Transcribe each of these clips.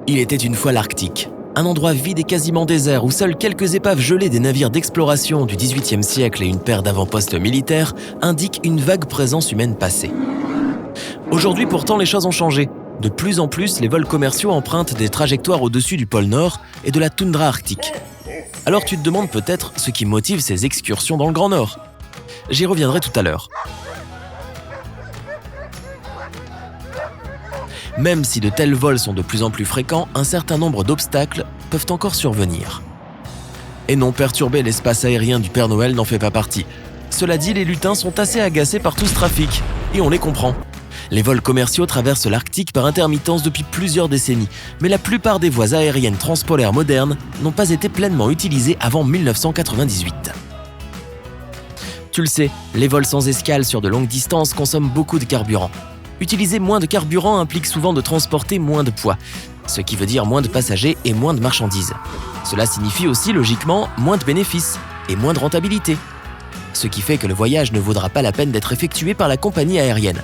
Il était une fois l'Arctique, un endroit vide et quasiment désert où seules quelques épaves gelées des navires d'exploration du XVIIIe siècle et une paire d'avant-postes militaires indiquent une vague présence humaine passée. Aujourd'hui pourtant, les choses ont changé. De plus en plus, les vols commerciaux empruntent des trajectoires au-dessus du pôle Nord et de la toundra arctique. Alors tu te demandes peut-être ce qui motive ces excursions dans le Grand Nord. J'y reviendrai tout à l'heure. Même si de tels vols sont de plus en plus fréquents, un certain nombre d'obstacles peuvent encore survenir. Et non, perturber l'espace aérien du Père Noël n'en fait pas partie. Cela dit, les lutins sont assez agacés par tout ce trafic, et on les comprend. Les vols commerciaux traversent l'Arctique par intermittence depuis plusieurs décennies, mais la plupart des voies aériennes transpolaires modernes n'ont pas été pleinement utilisées avant 1998. Tu le sais, les vols sans escale sur de longues distances consomment beaucoup de carburant. Utiliser moins de carburant implique souvent de transporter moins de poids, ce qui veut dire moins de passagers et moins de marchandises. Cela signifie aussi logiquement moins de bénéfices et moins de rentabilité, ce qui fait que le voyage ne vaudra pas la peine d'être effectué par la compagnie aérienne.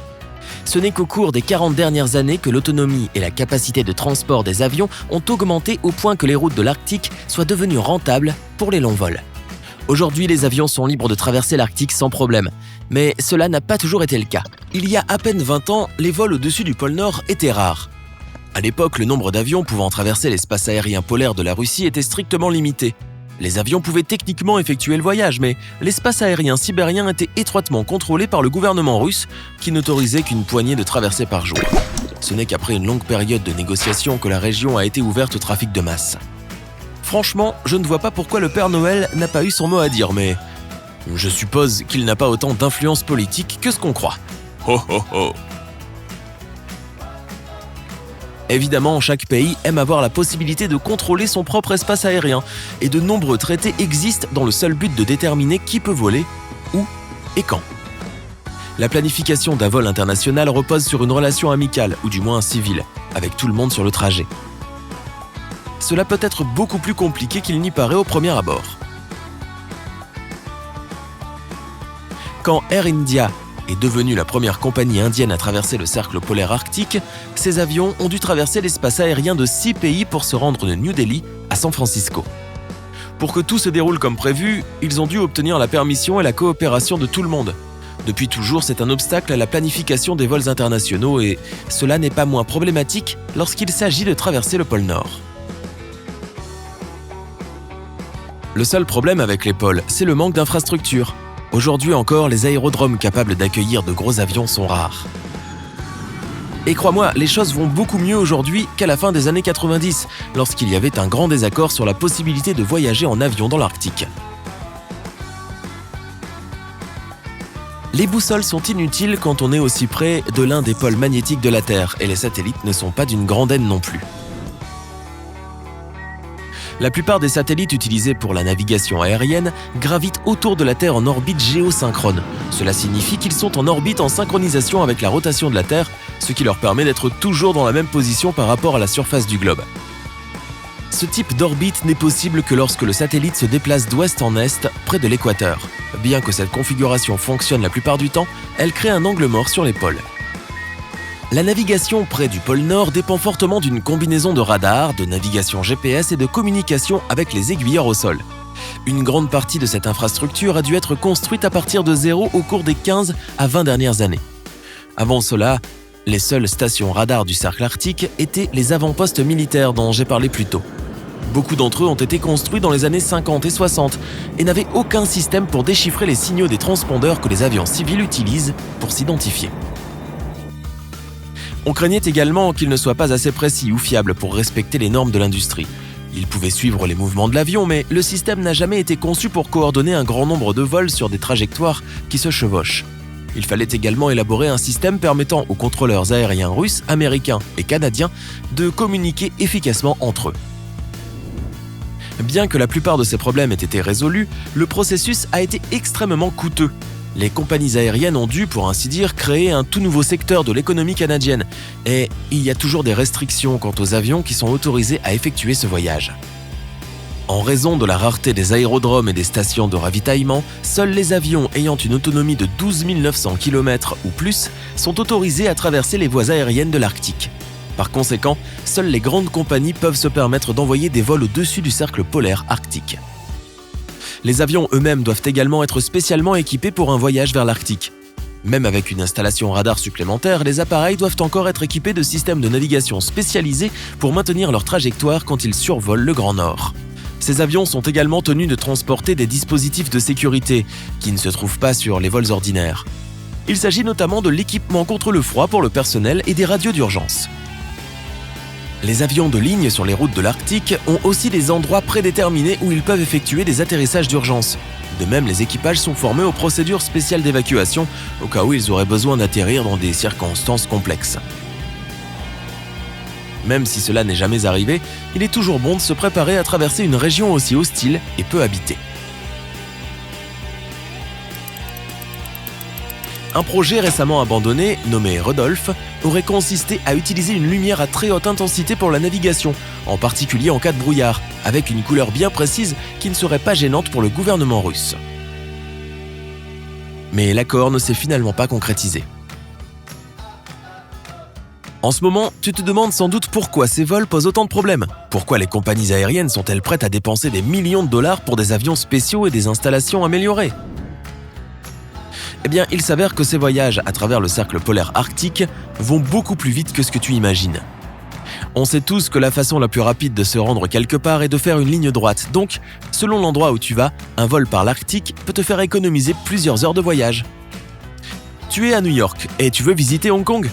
Ce n'est qu'au cours des 40 dernières années que l'autonomie et la capacité de transport des avions ont augmenté au point que les routes de l'Arctique soient devenues rentables pour les longs vols. Aujourd'hui, les avions sont libres de traverser l'Arctique sans problème, mais cela n'a pas toujours été le cas. Il y a à peine 20 ans, les vols au-dessus du pôle Nord étaient rares. À l'époque, le nombre d'avions pouvant traverser l'espace aérien polaire de la Russie était strictement limité. Les avions pouvaient techniquement effectuer le voyage, mais l'espace aérien sibérien était étroitement contrôlé par le gouvernement russe, qui n'autorisait qu'une poignée de traversées par jour. Ce n'est qu'après une longue période de négociations que la région a été ouverte au trafic de masse. Franchement, je ne vois pas pourquoi le Père Noël n'a pas eu son mot à dire, mais je suppose qu'il n'a pas autant d'influence politique que ce qu'on croit. Ho ho ho! Évidemment, chaque pays aime avoir la possibilité de contrôler son propre espace aérien, et de nombreux traités existent dans le seul but de déterminer qui peut voler, où et quand. La planification d'un vol international repose sur une relation amicale, ou du moins civile, avec tout le monde sur le trajet. Cela peut être beaucoup plus compliqué qu'il n'y paraît au premier abord. Quand Air India est devenue la première compagnie indienne à traverser le cercle polaire arctique, ces avions ont dû traverser l'espace aérien de 6 pays pour se rendre de New Delhi à San Francisco. Pour que tout se déroule comme prévu, ils ont dû obtenir la permission et la coopération de tout le monde. Depuis toujours, c'est un obstacle à la planification des vols internationaux et cela n'est pas moins problématique lorsqu'il s'agit de traverser le pôle Nord. Le seul problème avec les pôles, c'est le manque d'infrastructures. Aujourd'hui encore, les aérodromes capables d'accueillir de gros avions sont rares. Et crois-moi, les choses vont beaucoup mieux aujourd'hui qu'à la fin des années 90, lorsqu'il y avait un grand désaccord sur la possibilité de voyager en avion dans l'Arctique. Les boussoles sont inutiles quand on est aussi près de l'un des pôles magnétiques de la Terre, et les satellites ne sont pas d'une grande aide non plus. La plupart des satellites utilisés pour la navigation aérienne gravitent autour de la Terre en orbite géosynchrone. Cela signifie qu'ils sont en orbite en synchronisation avec la rotation de la Terre, ce qui leur permet d'être toujours dans la même position par rapport à la surface du globe. Ce type d'orbite n'est possible que lorsque le satellite se déplace d'ouest en est, près de l'équateur. Bien que cette configuration fonctionne la plupart du temps, elle crée un angle mort sur les pôles. La navigation près du pôle Nord dépend fortement d'une combinaison de radars, de navigation GPS et de communication avec les aiguilleurs au sol. Une grande partie de cette infrastructure a dû être construite à partir de zéro au cours des 15 à 20 dernières années. Avant cela, les seules stations radars du cercle arctique étaient les avant-postes militaires dont j'ai parlé plus tôt. Beaucoup d'entre eux ont été construits dans les années 50 et 60 et n'avaient aucun système pour déchiffrer les signaux des transpondeurs que les avions civils utilisent pour s'identifier. On craignait également qu'il ne soit pas assez précis ou fiable pour respecter les normes de l'industrie. Il pouvait suivre les mouvements de l'avion, mais le système n'a jamais été conçu pour coordonner un grand nombre de vols sur des trajectoires qui se chevauchent. Il fallait également élaborer un système permettant aux contrôleurs aériens russes, américains et canadiens de communiquer efficacement entre eux. Bien que la plupart de ces problèmes aient été résolus, le processus a été extrêmement coûteux. Les compagnies aériennes ont dû, pour ainsi dire, créer un tout nouveau secteur de l'économie canadienne. Et il y a toujours des restrictions quant aux avions qui sont autorisés à effectuer ce voyage. En raison de la rareté des aérodromes et des stations de ravitaillement, seuls les avions ayant une autonomie de 12 900 km ou plus sont autorisés à traverser les voies aériennes de l'Arctique. Par conséquent, seules les grandes compagnies peuvent se permettre d'envoyer des vols au-dessus du cercle polaire arctique. Les avions eux-mêmes doivent également être spécialement équipés pour un voyage vers l'Arctique. Même avec une installation radar supplémentaire, les appareils doivent encore être équipés de systèmes de navigation spécialisés pour maintenir leur trajectoire quand ils survolent le Grand Nord. Ces avions sont également tenus de transporter des dispositifs de sécurité qui ne se trouvent pas sur les vols ordinaires. Il s'agit notamment de l'équipement contre le froid pour le personnel et des radios d'urgence. Les avions de ligne sur les routes de l'Arctique ont aussi des endroits prédéterminés où ils peuvent effectuer des atterrissages d'urgence. De même, les équipages sont formés aux procédures spéciales d'évacuation au cas où ils auraient besoin d'atterrir dans des circonstances complexes. Même si cela n'est jamais arrivé, il est toujours bon de se préparer à traverser une région aussi hostile et peu habitée. Un projet récemment abandonné, nommé Rudolph, aurait consisté à utiliser une lumière à très haute intensité pour la navigation, en particulier en cas de brouillard, avec une couleur bien précise qui ne serait pas gênante pour le gouvernement russe. Mais l'accord ne s'est finalement pas concrétisé. En ce moment, tu te demandes sans doute pourquoi ces vols posent autant de problèmes. Pourquoi les compagnies aériennes sont-elles prêtes à dépenser des millions de dollars pour des avions spéciaux et des installations améliorées ? Eh bien, il s'avère que ces voyages à travers le cercle polaire arctique vont beaucoup plus vite que ce que tu imagines. On sait tous que la façon la plus rapide de se rendre quelque part est de faire une ligne droite. Donc, selon l'endroit où tu vas, un vol par l'Arctique peut te faire économiser plusieurs heures de voyage. Tu es à New York et tu veux visiter Hong Kong ?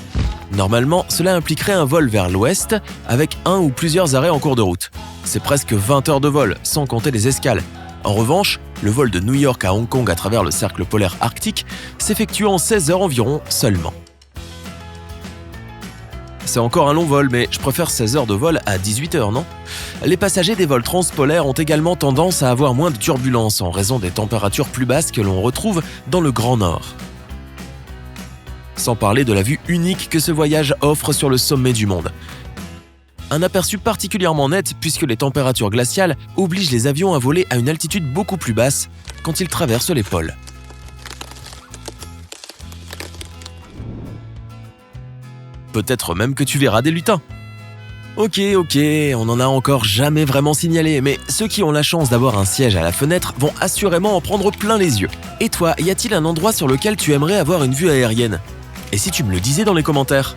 Normalement, cela impliquerait un vol vers l'ouest avec un ou plusieurs arrêts en cours de route. C'est presque 20 heures de vol, sans compter les escales. En revanche, le vol de New York à Hong Kong à travers le cercle polaire arctique s'effectue en 16 heures environ seulement. C'est encore un long vol, mais je préfère 16 heures de vol à 18 heures, non ? Les passagers des vols transpolaires ont également tendance à avoir moins de turbulences en raison des températures plus basses que l'on retrouve dans le Grand Nord. Sans parler de la vue unique que ce voyage offre sur le sommet du monde. Un aperçu particulièrement net puisque les températures glaciales obligent les avions à voler à une altitude beaucoup plus basse quand ils traversent les pôles. Peut-être même que tu verras des lutins. Ok, on n'en a encore jamais vraiment signalé, mais ceux qui ont la chance d'avoir un siège à la fenêtre vont assurément en prendre plein les yeux. Et toi, y a-t-il un endroit sur lequel tu aimerais avoir une vue aérienne ? Et si tu me le disais dans les commentaires ?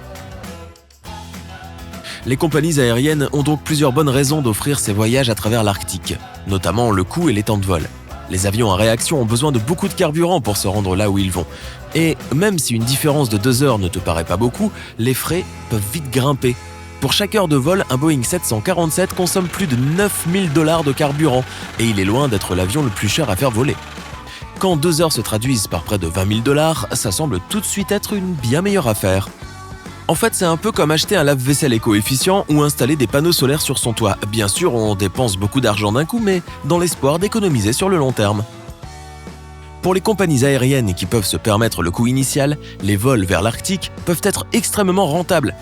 Les compagnies aériennes ont donc plusieurs bonnes raisons d'offrir ces voyages à travers l'Arctique, notamment le coût et les temps de vol. Les avions à réaction ont besoin de beaucoup de carburant pour se rendre là où ils vont. Et même si une différence de 2 heures ne te paraît pas beaucoup, les frais peuvent vite grimper. Pour chaque heure de vol, un Boeing 747 consomme plus de 9 000 $ de carburant et il est loin d'être l'avion le plus cher à faire voler. Quand 2 heures se traduisent par près de 20 000 $, ça semble tout de suite être une bien meilleure affaire. En fait, c'est un peu comme acheter un lave-vaisselle éco-efficient ou installer des panneaux solaires sur son toit. Bien sûr, on dépense beaucoup d'argent d'un coup, mais dans l'espoir d'économiser sur le long terme. Pour les compagnies aériennes qui peuvent se permettre le coût initial, les vols vers l'Arctique peuvent être extrêmement rentables.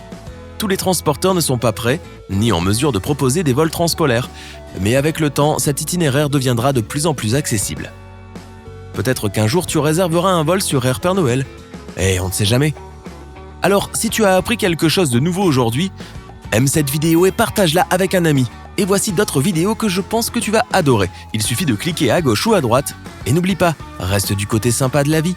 Tous les transporteurs ne sont pas prêts, ni en mesure de proposer des vols transpolaires, mais avec le temps, cet itinéraire deviendra de plus en plus accessible. Peut-être qu'un jour tu réserveras un vol sur Air Père Noël. Et on ne sait jamais. Alors, si tu as appris quelque chose de nouveau aujourd'hui, aime cette vidéo et partage-la avec un ami. Et voici d'autres vidéos que je pense que tu vas adorer. Il suffit de cliquer à gauche ou à droite. Et n'oublie pas, reste du côté sympa de la vie.